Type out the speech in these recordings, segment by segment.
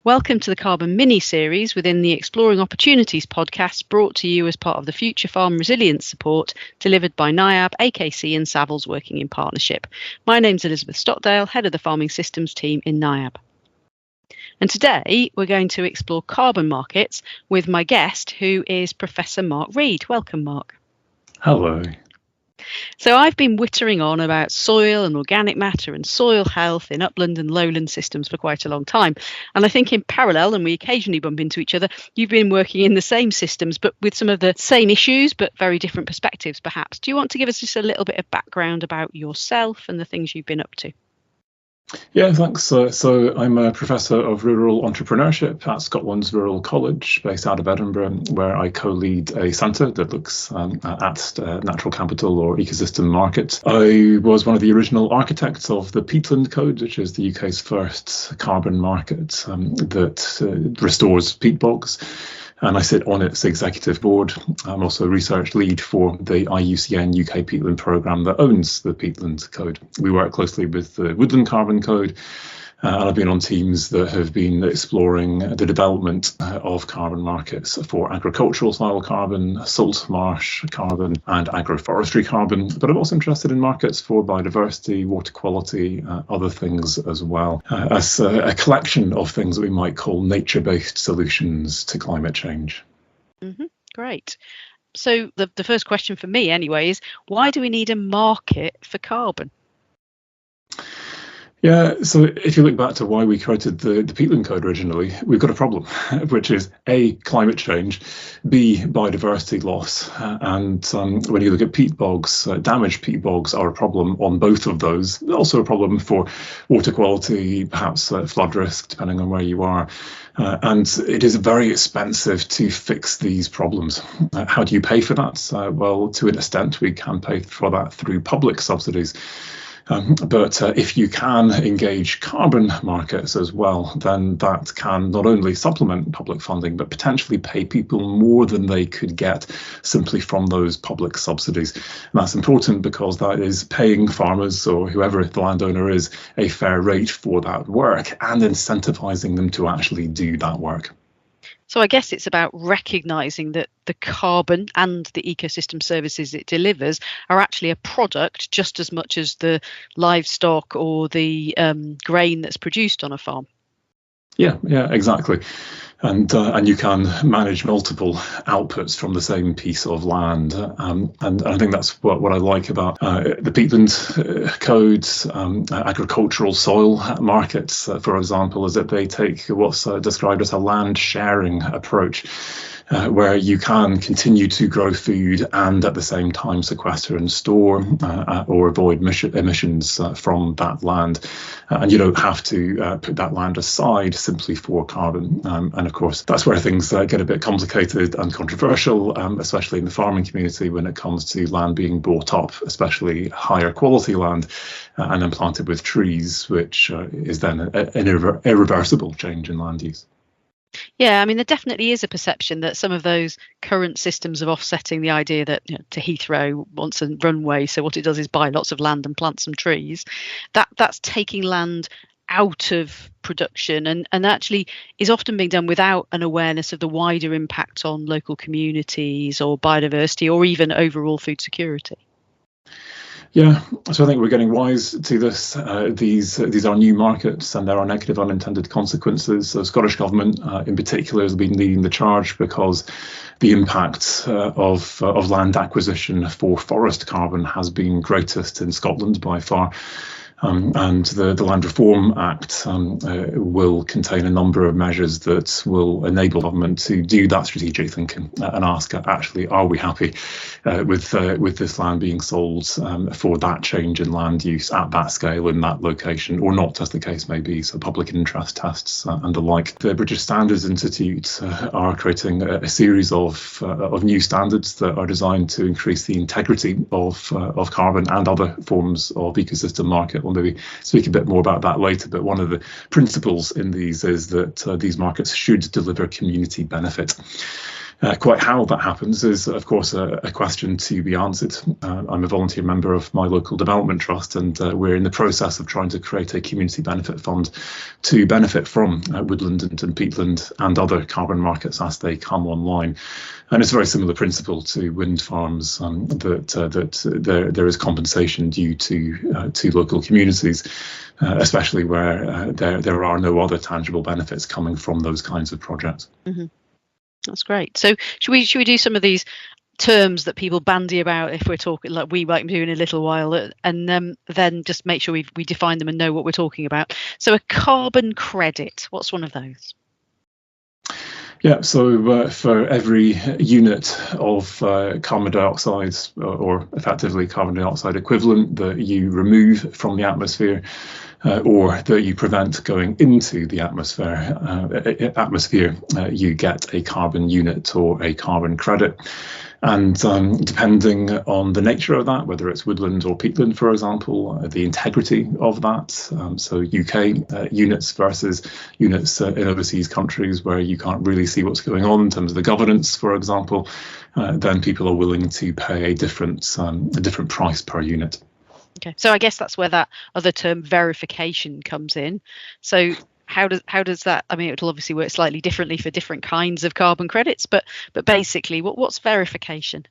Welcome to the Carbon Mini-series within the Exploring Opportunities podcast, brought to you as part of the Future Farm Resilience support delivered by NIAB, AKC and Savills working in partnership. My name's Elizabeth Stockdale, head of the Farming Systems team in NIAB. And today we're going to explore carbon markets with my guest, who is Professor Mark Reid. Welcome, Mark. Hello. So I've been wittering on about soil and organic matter and soil health in upland and lowland systems for quite a long time. And I think in parallel, and we occasionally bump into each other, you've been working in the same systems, but with some of the same issues, but very different perspectives, perhaps. Do you want to give us just a little bit of background about yourself and the things you've been up to? Yeah, thanks. So I'm a professor of rural entrepreneurship at Scotland's Rural College, based out of Edinburgh, where I co-lead a centre that looks at natural capital or ecosystem markets. I was one of the original architects of the Peatland Code, which is the UK's first carbon market that restores peat bogs. And I sit on its executive board. I'm also a research lead for the IUCN UK Peatland programme that owns the Peatland Code. We work closely with the Woodland Carbon Code, and I've been on teams that have been exploring the development of carbon markets for agricultural soil carbon, salt marsh carbon, and agroforestry carbon. But I'm also interested in markets for biodiversity, water quality, other things as well, as a collection of things that we might call nature-based solutions to climate change. Great. So the first question for me anyway is, why do we need a market for carbon? Yeah, so if you look back to why we created the Peatland Code originally, we've got a problem, which is A, climate change, B, biodiversity loss. And when you look at peat bogs, damaged peat bogs are a problem on both of those. Also a problem for water quality, perhaps flood risk, depending on where you are. And it is very expensive to fix these problems. How do you pay for that? Well, to an extent, we can pay for that through public subsidies. But if you can engage carbon markets as well, then that can not only supplement public funding, but potentially pay people more than they could get simply from those public subsidies. And that's important because that is paying farmers, or whoever the landowner is, a fair rate for that work and incentivizing them to actually do that work. So I guess it's about recognising that the carbon and the ecosystem services it delivers are actually a product just as much as the livestock or the grain that's produced on a farm. Yeah, exactly. And you can manage multiple outputs from the same piece of land. And I think that's what I like about the Peatland Codes, agricultural soil markets, for example, is that they take what's described as a land sharing approach, where you can continue to grow food and at the same time sequester and store or avoid emissions from that land. And you don't have to put that land aside simply for carbon. And of course, that's where things get a bit complicated and controversial, especially in the farming community when it comes to land being bought up, especially higher quality land, and then planted with trees, which is then an irreversible change in land use. Yeah, I mean, there definitely is a perception that some of those current systems of offsetting the idea that to Heathrow wants a runway, so what it does is buy lots of land and plant some trees, that's taking land out of production and actually is often being done without an awareness of the wider impact on local communities or biodiversity or even overall food security. Yeah, so I think we're getting wise to this. These are new markets and there are negative unintended consequences. The Scottish Government in particular has been leading the charge because the impact of land acquisition for forest carbon has been greatest in Scotland by far. And the Land Reform Act will contain a number of measures that will enable government to do that strategic thinking and ask, actually, are we happy with this land being sold for that change in land use at that scale in that location, or not, as the case may be? So public interest tests and the like. The British Standards Institute are creating a series of new standards that are designed to increase the integrity of carbon and other forms of ecosystem market. We'll maybe speak a bit more about that later, but one of the principles in these is that these markets should deliver community benefit. Quite how that happens is, of course, a question to be answered. I'm a volunteer member of my local development trust, and we're in the process of trying to create a community benefit fund to benefit from woodland and peatland and other carbon markets as they come online. And it's a very similar principle to wind farms, that there is compensation due to local communities, especially where there are no other tangible benefits coming from those kinds of projects. Mm-hmm. That's great. So should we do some of these terms that people bandy about if we're talking, like we might do in a little while, and then just make sure we define them and know what we're talking about. So a carbon credit, what's one of those? Yeah, so for every unit of carbon dioxide, or effectively carbon dioxide equivalent, that you remove from the atmosphere, or that you prevent going into the atmosphere, you get a carbon unit or a carbon credit. And depending on the nature of that, whether it's woodland or peatland, for example, the integrity of that, so UK units versus units in overseas countries where you can't really see what's going on in terms of the governance, for example, then people are willing to pay a different price per unit. Okay, so I guess that's where that other term verification comes in. So how does that, I mean, it'll obviously work slightly differently for different kinds of carbon credits, but basically what's verification?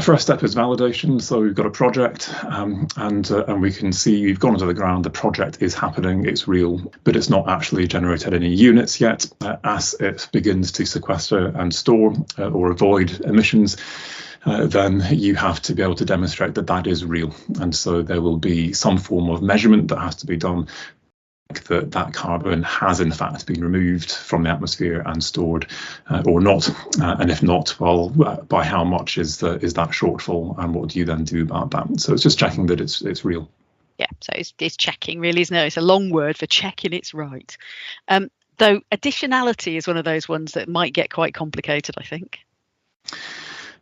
First step is validation. So we've got a project, and we can see you've gone into the ground, the project is happening, it's real, but it's not actually generated any units yet. As it begins to sequester and store or avoid emissions, then you have to be able to demonstrate that that is real. And so there will be some form of measurement that has to be done, that carbon has in fact been removed from the atmosphere and stored, or not, and if not, well, by how much is that shortfall, and what do you then do about that? So it's just checking that it's real. Yeah, so it's checking, really, isn't it? It's a long word for checking it's right. Though additionality is one of those ones that might get quite complicated, I think.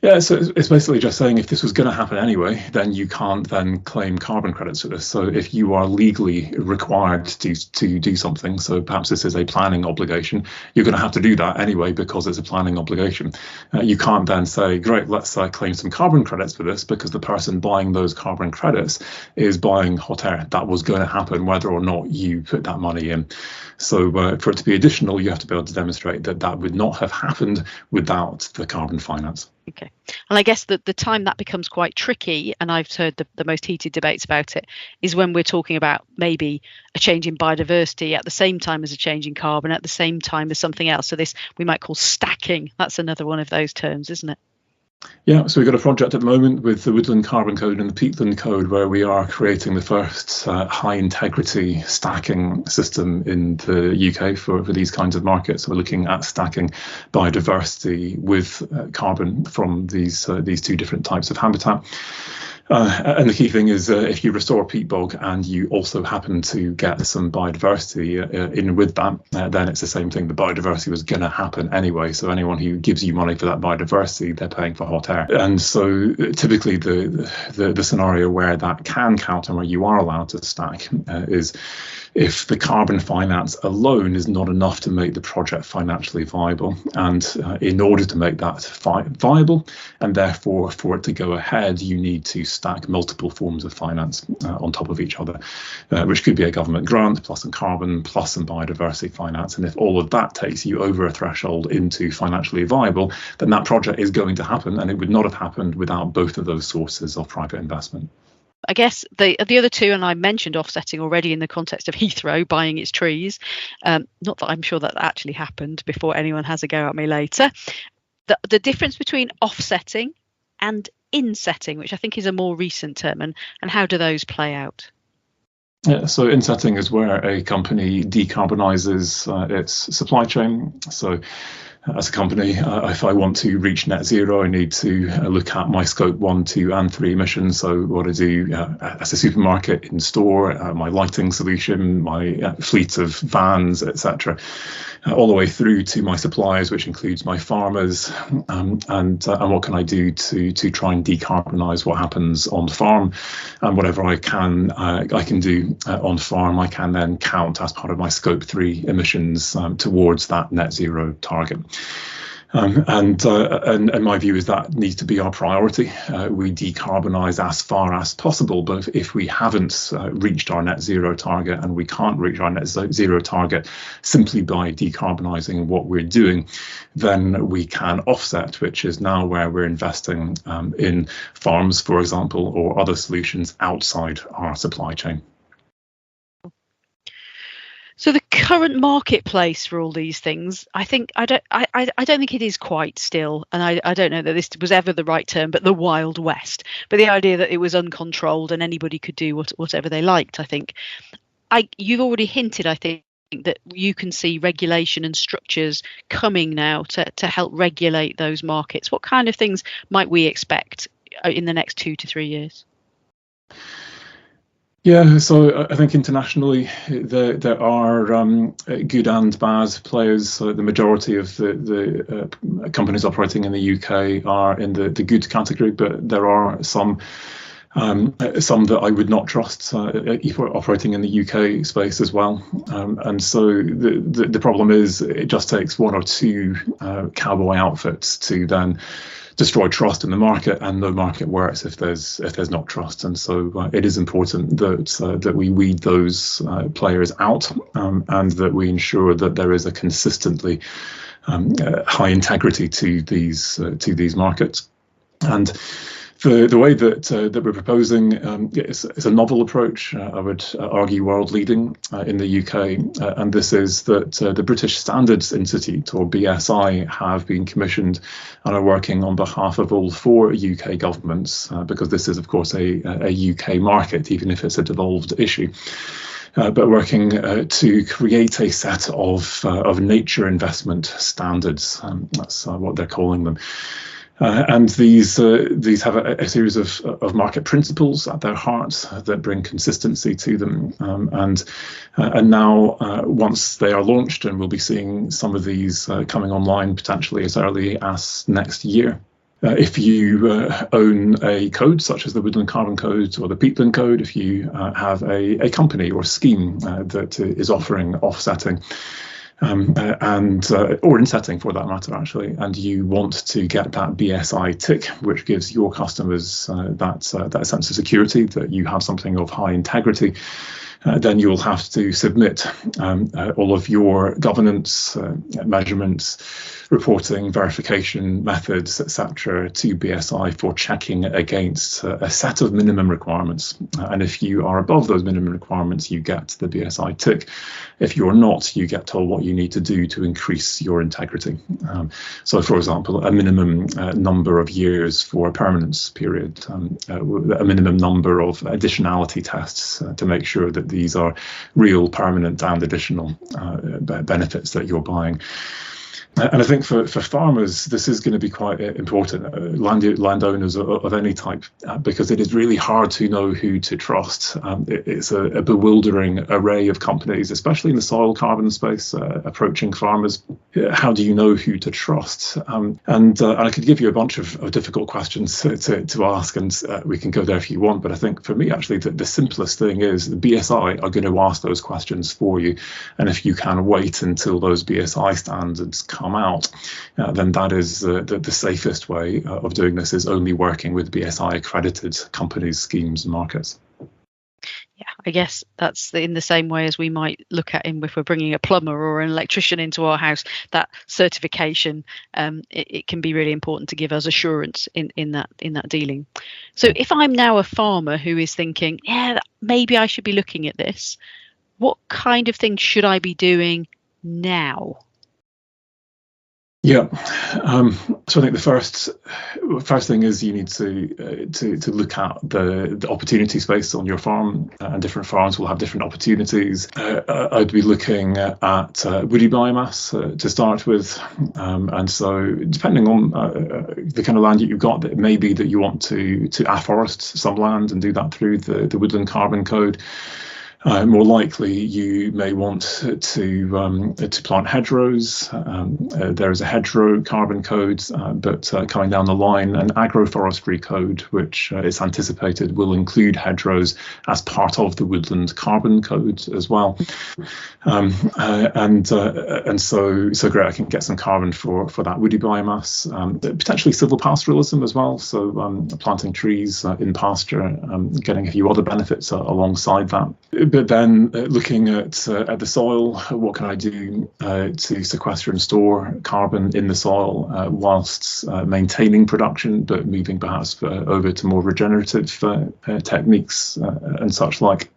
Yeah, so it's basically just saying if this was going to happen anyway, then you can't then claim carbon credits for this. So if you are legally required to do something, so perhaps this is a planning obligation, you're going to have to do that anyway because it's a planning obligation. You can't then say, great, let's claim some carbon credits for this, because the person buying those carbon credits is buying hot air. That was going to happen whether or not you put that money in. So for it to be additional, you have to be able to demonstrate that that would not have happened without the carbon finance. Okay. And I guess that the time that becomes quite tricky, and I've heard the most heated debates about it, is when we're talking about maybe a change in biodiversity at the same time as a change in carbon, at the same time as something else. So this we might call stacking. That's another one of those terms, isn't it? Yeah, so we've got a project at the moment with the Woodland Carbon Code and the Peatland Code where we are creating the first high integrity stacking system in the UK for these kinds of markets. So we're looking at stacking biodiversity with carbon from these two different types of habitat. And the key thing is if you restore a peat bog and you also happen to get some biodiversity in with that, then it's the same thing. The biodiversity was going to happen anyway. So anyone who gives you money for that biodiversity, they're paying for hot air. And so typically the scenario where that can count and where you are allowed to stack is if the carbon finance alone is not enough to make the project financially viable. And in order to make that viable, and therefore for it to go ahead, you need to stack multiple forms of finance on top of each other, which could be a government grant plus some carbon plus some biodiversity finance. And if all of that takes you over a threshold into financially viable, then that project is going to happen, and it would not have happened without both of those sources of private investment. I guess the other two, and I mentioned offsetting already in the context of Heathrow buying its trees. Not that I'm sure that actually happened before anyone has a go at me later. The difference between offsetting and insetting, which I think is a more recent term, and how do those play out? Yeah, so insetting is where a company decarbonizes its supply chain. So as a company, if I want to reach net zero, I need to look at my scope 1, 2 and 3 emissions. So what I do as a supermarket in store, my lighting solution, my fleet of vans, etc., all the way through to my suppliers, which includes my farmers, and what can I do to try and decarbonize what happens on farm, and whatever I can do on farm, I can then count as part of my scope 3 emissions towards that net zero target. And my view is that needs to be our priority. We decarbonise as far as possible, but if we haven't reached our net zero target, and we can't reach our net zero target simply by decarbonising what we're doing, then we can offset, which is now where we're investing in farms, for example, or other solutions outside our supply chain. So the current marketplace for all these things, I don't think it is quite still, and I don't know that this was ever the right term, but the Wild West. But the idea that it was uncontrolled and anybody could do whatever they liked, I think. You've already hinted, I think, that you can see regulation and structures coming now to help regulate those markets. What kind of things might we expect in the next 2 to 3 years? Yeah, so I think internationally there are good and bad players. The majority of the companies operating in the UK are in the good category, but there are some that I would not trust operating in the UK space as well. And so the problem is it just takes one or two cowboy outfits to then destroy trust in the market, and no market works if there's not trust. And so it is important that we weed those players out, and that we ensure that there is a consistently high integrity to these markets. And the way that we're proposing is a novel approach. I would argue world leading in the UK, and this is that the British Standards Institute, or BSI, have been commissioned and are working on behalf of all 4 UK governments, because this is, of course, a UK market, even if it's a devolved issue. But working to create a set of nature investment standards. That's what they're calling them. And these have a series of market principles at their heart that bring consistency to them. And now, once they are launched, and we'll be seeing some of these coming online potentially as early as next year. If you own a code such as the Woodland Carbon Code or the Peatland Code, if you have a company or scheme that is offering offsetting, or insetting for that matter, actually, and you want to get that BSI tick, which gives your customers that sense of security that you have something of high integrity, then you will have to submit all of your governance, measurements, reporting, verification methods, etc., to BSI for checking against a set of minimum requirements. And if you are above those minimum requirements, you get the BSI tick. If you're not, you get told what you need to do to increase your integrity. So, for example, a minimum number of years for a permanence period, a minimum number of additionality tests to make sure that these are real, permanent and additional benefits that you're buying. And I think for farmers, this is going to be quite important, landowners of any type, because it is really hard to know who to trust. It's a bewildering array of companies, especially in the soil carbon space, approaching farmers. How do you know who to trust? And I could give you a bunch of difficult questions to ask, and we can go there if you want. But I think for me, actually, the simplest thing is the BSI are going to ask those questions for you. And if you can wait until those BSI standards come out, then that is the safest way of doing this, is only working with BSI accredited companies, schemes and markets. Yeah, I guess that's in the same way as we might look at if we're bringing a plumber or an electrician into our house, that certification, it can be really important to give us assurance in that dealing. So if I'm now a farmer who is thinking, yeah, maybe I should be looking at this, what kind of things should I be doing now? Yeah, so I think the first thing is you need to look at the opportunity space on your farm, and different farms will have different opportunities. I'd be looking at woody biomass to start with, and so depending on the kind of land that you've got, it may be that you want to afforest some land and do that through the Woodland Carbon Code. More likely, you may want to plant hedgerows. There is a hedgerow carbon code, but coming down the line, an agroforestry code, which is anticipated will include hedgerows as part of the woodland carbon code as well. And so great, I can get some carbon for that woody biomass. Potentially silvopastoralism as well, so planting trees in pasture, getting a few other benefits alongside that. But then looking at the soil, what can I do to sequester and store carbon in the soil whilst maintaining production, but moving perhaps over to more regenerative techniques and such like.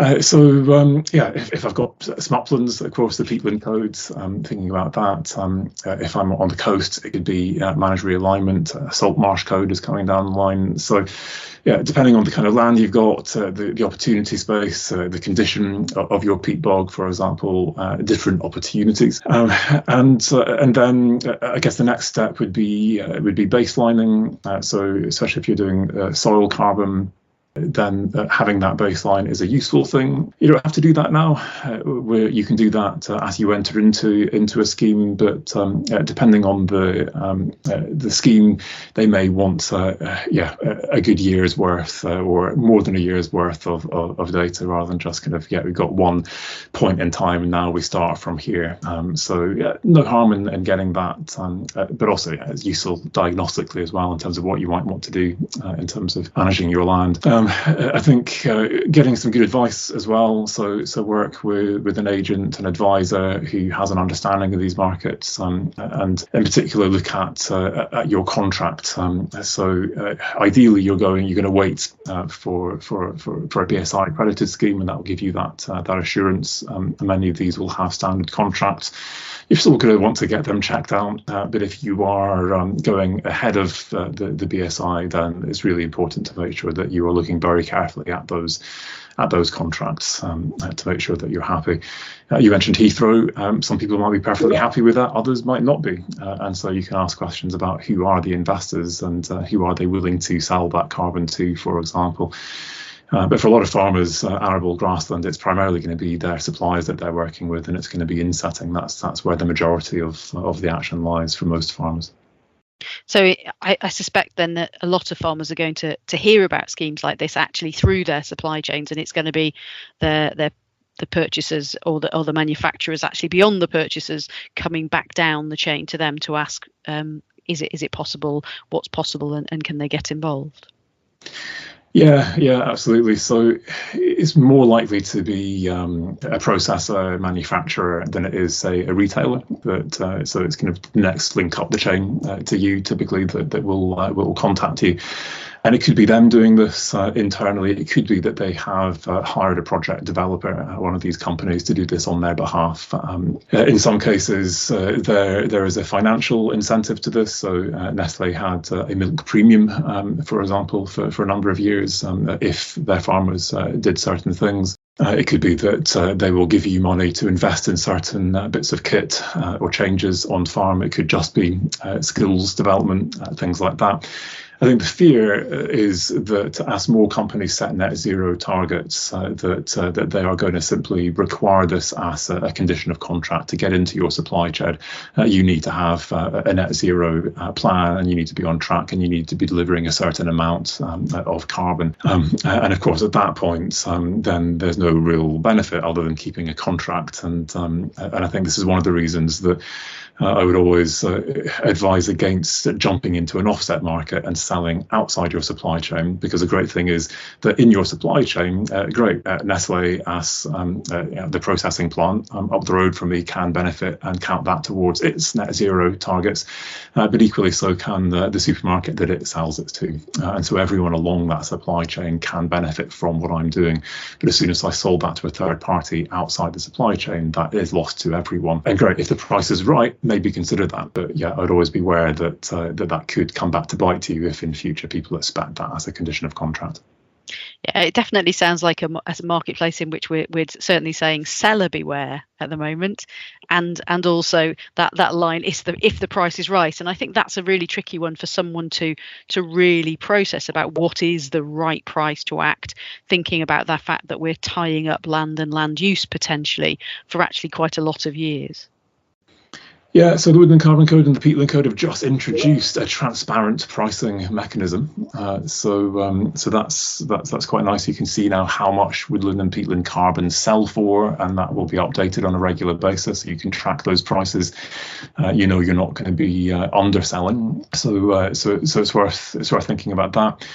If I've got smuplins across the peatland codes, thinking about that. If I'm on the coast, it could be managed realignment. Salt marsh code is coming down the line. So, yeah, depending on the kind of land you've got, the opportunity space, the condition of your peat bog, for example, different opportunities. And then I guess the next step would be baselining. So especially if you're doing soil carbon, then having that baseline is a useful thing. You don't have to do that now. Where you can do that as you enter into a scheme, but depending on the scheme, they may want a good year's worth or more than a year's worth of data, rather than just kind of we've got one point in time and now we start from here. No harm in getting that, but also it's useful diagnostically as well in terms of what you might want to do in terms of managing your land. I think getting some good advice as well. So work with an agent, an advisor who has an understanding of these markets, and in particular look at your contract. Ideally, you're going to wait for a BSI accredited scheme, and that will give you that assurance. Many of these will have standard contracts. You're still going to want to get them checked out, but if you are going ahead of the BSI, then it's really important to make sure that you are looking very carefully at those contracts to make sure that you're happy. You mentioned Heathrow. Some people might be perfectly happy with that, others might not be, and so you can ask questions about who are the investors and who are they willing to sell that carbon to, for example. But for a lot of farmers, arable grassland, it's primarily going to be their suppliers that they're working with, and it's going to be insetting. That's where the majority of the action lies for most farmers. So I suspect then that a lot of farmers are going to hear about schemes like this actually through their supply chains, and it's going to be the purchasers or the manufacturers actually beyond the purchasers coming back down the chain to them to ask, is it possible? What's possible, and can they get involved? Yeah, absolutely. So it's more likely to be a processor, manufacturer than it is, say, a retailer. But so it's kind of the next link up the chain to you, typically, that will contact you. And it could be them doing this internally. It could be that they have hired a project developer, one of these companies, to do this on their behalf. In some cases, there is a financial incentive to this. So Nestle had a milk premium, for example, for a number of years if their farmers did certain things. It could be that they will give you money to invest in certain bits of kit or changes on farm. It could just be skills development, things like that. I think the fear is that as more companies set net zero targets, that they are going to simply require this as a condition of contract to get into your supply chain. You need to have a net zero plan, and you need to be on track, and you need to be delivering a certain amount of carbon. And of course, at that point, then there's no real benefit other than keeping a contract. And I think this is one of the reasons that I would always advise against jumping into an offset market and selling outside your supply chain, because the great thing is that in your supply chain, Nestle as the processing plant up the road from me can benefit and count that towards its net zero targets, but equally so can the supermarket that it sells it to. And so everyone along that supply chain can benefit from what I'm doing. But as soon as I sold that to a third party outside the supply chain, that is lost to everyone. And great, if the price is right, maybe consider that. But yeah, I'd always be aware that that could come back to bite you if in future people expect that as a condition of contract. Yeah, it definitely sounds like as a marketplace in which we're certainly saying seller beware at the moment, and also that line is if the price is right, and I think that's a really tricky one for someone to really process about what is the right price to act, thinking about the fact that we're tying up land and land use potentially for actually quite a lot of years. Yeah, so the Woodland Carbon Code and the Peatland Code have just introduced a transparent pricing mechanism. So that's quite nice. You can see now how much woodland and peatland carbon sell for, and that will be updated on a regular basis. You can track those prices. You're not going to be underselling. So it's worth thinking about that.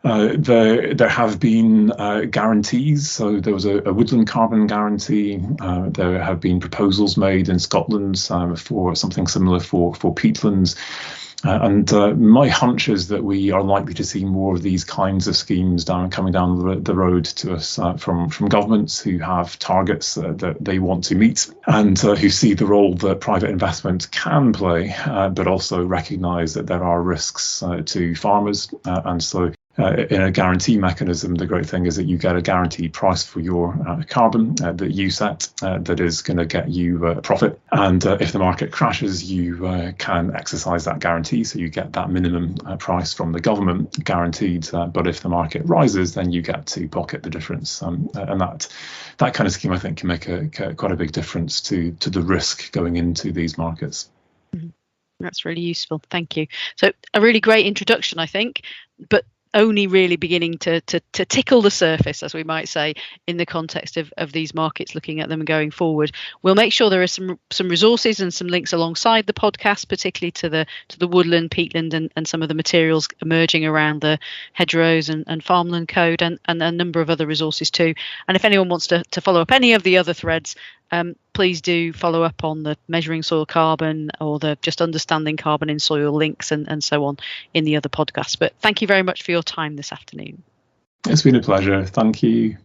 There have been guarantees. So there was a woodland carbon guarantee. There have been proposals made in Scotland for something similar for peatlands. And my hunch is that we are likely to see more of these kinds of schemes coming down the road to us from governments who have targets that they want to meet, and who see the role that private investment can play, but also recognise that there are risks to farmers. And so in a guarantee mechanism, the great thing is that you get a guaranteed price for your carbon that you set that is going to get you a profit. And if the market crashes, you can exercise that guarantee. So you get that minimum price from the government guaranteed. But if the market rises, then you get to pocket the difference. And that kind of scheme, I think, can make quite a big difference to the risk going into these markets. That's really useful. Thank you. So a really great introduction, I think, but only really beginning to tickle the surface, as we might say, in the context of these markets, looking at them going forward. We'll make sure there are some resources and some links alongside the podcast, particularly to the woodland, peatland, and some of the materials emerging around the hedgerows and farmland code, and a number of other resources too. And if anyone wants to follow up any of the other threads, please do follow up on the measuring soil carbon or the just understanding carbon in soil links and so on in the other podcasts. But thank you very much for your time this afternoon. It's been a pleasure. Thank you.